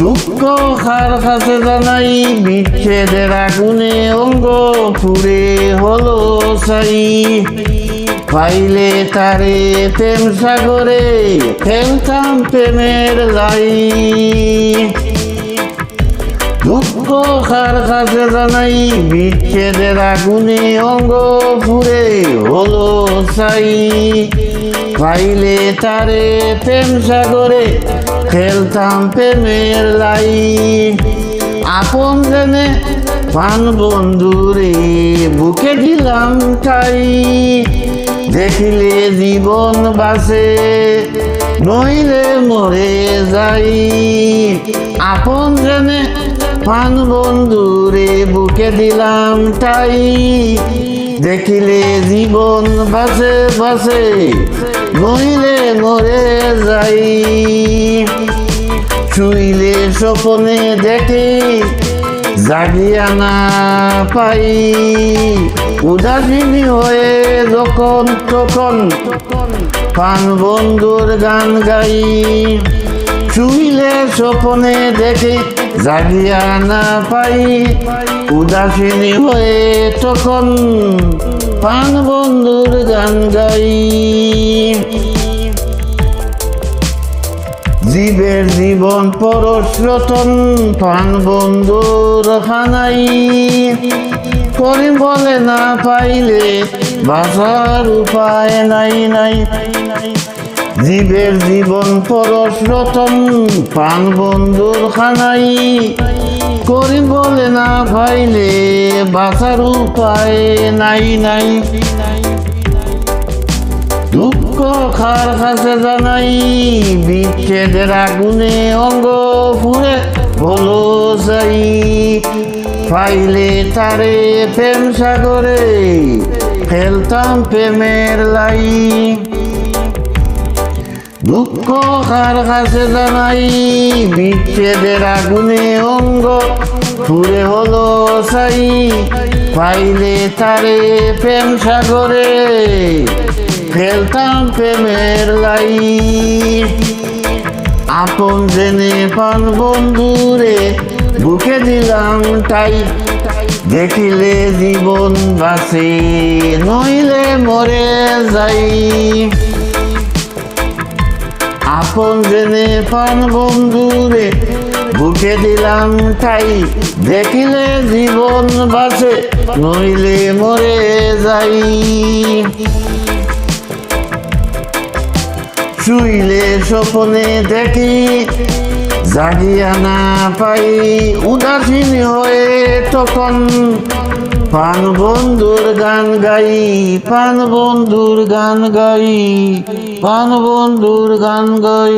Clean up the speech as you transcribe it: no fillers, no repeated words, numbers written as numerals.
দুঃখ কার কাছে জানাই, বিচ্ছেদের আগুনে অঙ্গ পুড়ে হলো ছাই। পাইলে তারে প্রেম সাগরে ফেলতাম প্রেমের লাই। দুঃখ কার কাছে জানাই, বিচ্ছেদের আগুনে অঙ্গ পুড়ে হলো ছাই। পাইলে তারে প্রেম সাগরে ফেলতাম প্রেমের লাই। আপন জেনে প্রাণ বন্ধুরে বুকে দিলাম ঠাই। দেখিলে জীবন বাঁচে, নইলে মরে যাই। আপন জেনে প্রাণ বন্ধুরে বুকে দিলাম ঠাই। দেখিলে জীবন বাঁচে বাঁচে, নইলে মরে যাই। শুইলে স্বপ্নে দেখি, জাগিয়া না পাই। উদাসীনী হয়ে যখন তখন প্রাণ বন্ধুর গান গাই। শুইলে স্বপ্নে দেখি, জাগিয়া না পাই। উদাসীনী হয়ে তখন প্রাণ বন্ধুর গান গাই। জীবের জীবন পরশ রতন, প্রাণ বন্ধুর খানাই। করিম বলে না পাইলে বাঁচার উপায় নাই নাই। জীবের জীবন পরশ রতন, প্রাণ বন্ধুর খানাই। করিম বলে না পাইলে বাঁচার উপায় নাই নাই। দুঃখ কার কাছে জানাই, বিচ্ছেদের আগুনে অঙ্গ পুড়ে হলো ছাই। পাইলে তারে প্রেম সাগরে ফেলতাম প্রেমের লাই। দুঃখ কার কাছে জানাই, বিচ্ছেদের আগুনে অঙ্গ পুড়ে হলো ছাই। পাইলে তারে প্রেম সাগরে ফেলতাম প্রেমের লাই। আপন জেনে প্রাণ বন্ধুরে বুকে দিলাম ঠাই। দেখিলে জীবন বাঁচে, নইলে মরে যাই। আপন জেনে প্রাণ বন্ধুরে বুকে দিলাম ঠাই। দেখিলে জীবন বাঁচে, নইলে মরে যাই। শুইলে স্বপ্নে দেখি, জাগিয়া না পাই। উদাসীনী হয়ে তখন প্রাণ বন্ধুর গান গাই। প্রাণ বন্ধুর গান গাই, প্রাণ বন্ধুর গান গাই।